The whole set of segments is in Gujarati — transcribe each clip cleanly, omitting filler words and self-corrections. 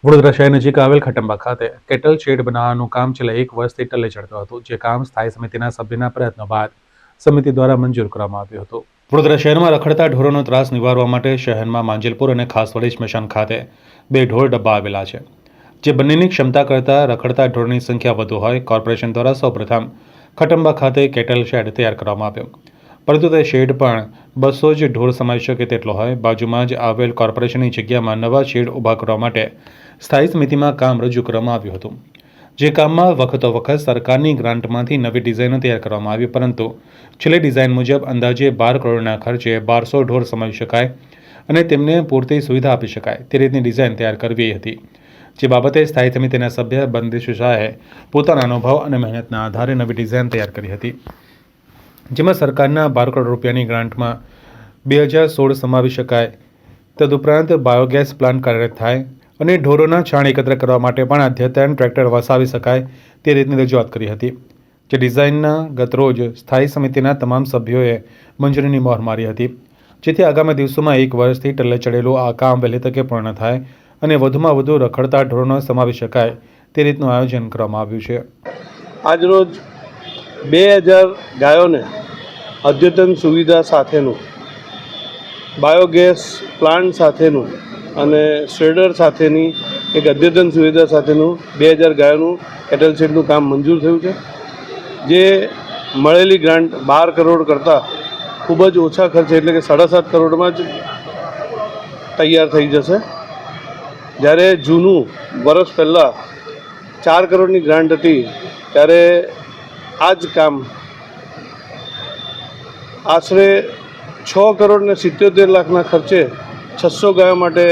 વડોદરા શહેર નજીક આવેલ ખટંબા ખાતે કેટલ શેડ બનાવવાનું કામ છેલ્લા 1 વર્ષથી ટલ્લે ચડતું હતું, જે કામ સ્થાયી સમિતિના સભ્યના પ્રયત્નો બાદ સમિતિ દ્વારા મંજૂર કરવામાં આવ્યું હતું. વડોદરા શહેરમાં રખડતા ઢોરોનો ત્રાસ નિવારવા માટે શહેરમાં માંજલપુર અને ખાસવાડી સ્મશાન ખાતે 2 ઢોર ડબ્બા આવેલા છે, જે બંનેની ક્ષમતા કરતાં રખડતા ઢોરની સંખ્યા વધુ હોય. કોર્પોરેશન દ્વારા સૌપ્રથમ ખટંબા ખાતે કેટલ શેડ તૈયાર કરવામાં આવ્યો, પરંતુ તે શેડ પણ 200 જ ઢોર સમાવી શકે તેટલો હોય. બાજુમાં જ આવેલ કોર્પોરેશનની જગ્યામાં નવા શેડ ઊભા કરવા માટે સ્થાયી સમિતિમાં કામ રજૂ કરવામાં આવ્યું હતું, જે કામમાં વખતો વખત સરકારની ગ્રાન્ટમાંથી નવી ડિઝાઇનો તૈયાર કરવામાં આવી, પરંતુ છેલ્લી ડિઝાઇન મુજબ અંદાજે 12 કરોડના ખર્ચે 1200 ઢોર સમાવી શકાય અને તેમને પૂરતી સુવિધા આપી શકાય તે રીતની ડિઝાઇન તૈયાર કરવી હતી, જે બાબતે સ્થાયી સમિતિના સભ્ય બંદીશ શાહે પોતાના અનુભવ અને મહેનતના આધારે નવી ડિઝાઇન તૈયાર કરી હતી, જેમાં સરકારના 12 કરોડ રૂપિયાની ગ્રાન્ટમાં 2016 સમાવી શકાય. તદુપરાંત બાયોગેસ પ્લાન્ટ કાર્યરત થાય અને ઢોરોના છાણ એકત્ર કરવા માટે પણ અદ્યતન ટ્રેક્ટર વસાવી શકાય તે રીતની રજૂઆત કરી હતી, જે ડિઝાઇનના ગતરોજ સ્થાયી સમિતિના તમામ સભ્યોએ મંજૂરીની મહોર મારી હતી, જેથી આગામી દિવસોમાં 1 વર્ષથી ટલ્લે ચડેલું આ કામ વહેલી તકે પૂર્ણ થાય અને વધુમાં વધુ રખડતા ઢોરોનો સમાવી શકાય તે રીતનું આયોજન કરવામાં આવ્યું છે. આજરોજ 2000 ગાયોને અદ્યતન સુવિધા સાથેનું બાયોગેસ પ્લાન્ટ સાથેનું અને શ્રેડર સાથેની એક અદ્યતન સુવિધા સાથેનું 2000 ગાયોનું કેટલ શેડનું કામ મંજૂર થયું છે, જે મળેલી ગ્રાન્ટ 12 કરોડ કરતાં ખૂબ જ ઓછા ખર્ચે એટલે કે 7.5 કરોડમાં જ તૈયાર થઈ જશે. જ્યારે જૂનું વર્ષ પહેલાં 4 કરોડની ગ્રાન્ટ હતી, ત્યારે આ જ કામ આશરે 6 કરોડ ને 77 લાખના ખર્ચે 600 ગાયો માટે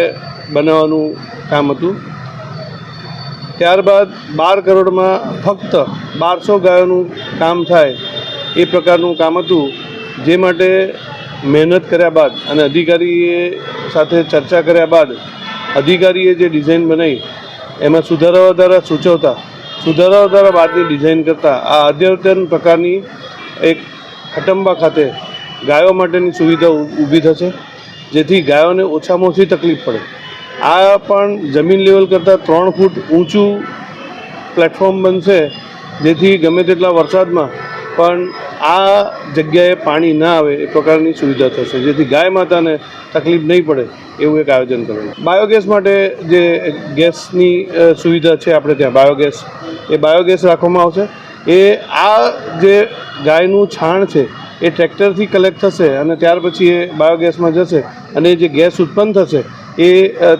બનાવવાનું કામ હતું. ત્યારબાદ 12 કરોડમાં ફક્ત 1200 ગાયોનું કામ થાય એ પ્રકારનું કામ હતું, જે માટે મહેનત કર્યા બાદ અને અધિકારીએ સાથે ચર્ચા કર્યા બાદ અધિકારીએ જે ડિઝાઇન બનાવી એમાં સુધારા વધારા સૂચવતા સુધારા વધારા બાદની ડિઝાઇન કરતાં આ અદ્યતન પ્રકારની એક ખટંબા ખાતે ગાયો માટેની સુવિધા ઊભી થશે, જેથી ગાયોને ઓછામાં ઓછી તકલીફ પડે. આ પણ જમીન લેવલ કરતાં 3 ફૂટ ઊંચું પ્લેટફોર્મ બનશે, જેથી ગમે તેટલા વરસાદમાં પણ આ જગ્યાએ પાણી ના આવે એ પ્રકારની સુવિધા થશે, જેથી ગાય માતાને તકલીફ નહીં પડે એવું એક આયોજન કરેલું. બાયોગેસ માટે જે ગેસની સુવિધા છે આપણે ત્યાં બાયોગેસ રાખવામાં આવશે. એ આ જે ગાયનું છાણ છે એ ટ્રેક્ટરથી કલેક્ટ થશે અને ત્યાર પછી એ બાયોગેસમાં જશે અને જે ગેસ ઉત્પન્ન થશે એ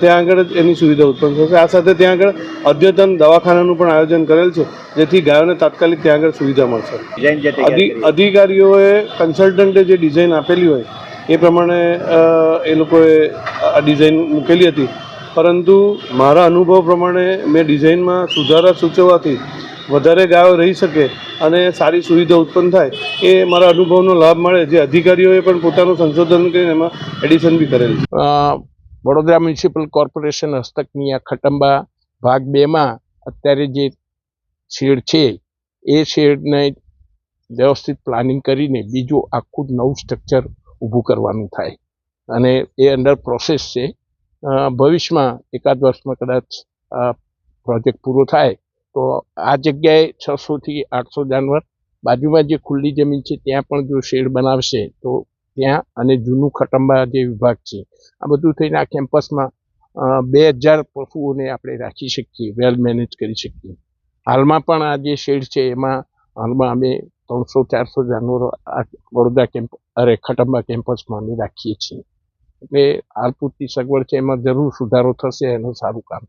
ત્યાં આગળ જ એની સુવિધા ઉત્પન્ન થશે. આ સાથે ત્યાં આગળ અદ્યતન દવાખાનાનું પણ આયોજન કરેલ છે, જેથી ગાયોને તાત્કાલિક ત્યાં આગળ સુવિધા મળશે. અધિકારીઓએ કન્સલ્ટન્ટે જે ડિઝાઇન આપેલી હોય એ પ્રમાણે એ લોકોએ આ ડિઝાઇન મૂકેલી હતી, પરંતુ મારા અનુભવ પ્રમાણે મેં ડિઝાઇનમાં સુધારા સૂચવવાથી વધારે ગાયો રહી શકે અને સારી સુવિધા ઉત્પન્ન થાય એ મારા અનુભવનો લાભ મળે, જે અધિકારીઓએ પણ પોતાનું સંશોધન કરીને એમાં એડિશન બી કરેલ છે. વડોદરા મ્યુનિસિપલ કોર્પોરેશન હસ્તકની આ ખટંબા ભાગ 2માં અત્યારે જે શેડ છે એ શેડને વ્યવસ્થિત પ્લાનિંગ કરીને બીજું આખું નવું સ્ટ્રક્ચર ઊભું કરવાનું થાય અને એ અંડર પ્રોસેસ છે. ભવિષ્યમાં 1 વર્ષમાં કદાચ આ પ્રોજેક્ટ પૂરો થાય તો આ જગ્યાએ 600 થી 800 જાનવર, બાજુમાં જે ખુલ્લી જમીન છે ત્યાં પણ જો શેડ બનાવશે તો ત્યાં, અને જૂનું ખટંબા જે વિભાગ છે આ બધું થઈને આ કેમ્પસમાં 2000 પશુઓને આપણે રાખી શકીએ, વેલ મેનેજ કરી શકીએ. હાલમાં પણ આ જે શેડ છે એમાં હાલમાં અમે 300-400 જાનવરો આ વડોદરા ખટંબા કેમ્પસમાં અમે રાખીએ છીએ. એટલે હાલ પૂરતી સગવડ છે, એમાં જરૂર સુધારો થશે, એનું સારું કામ.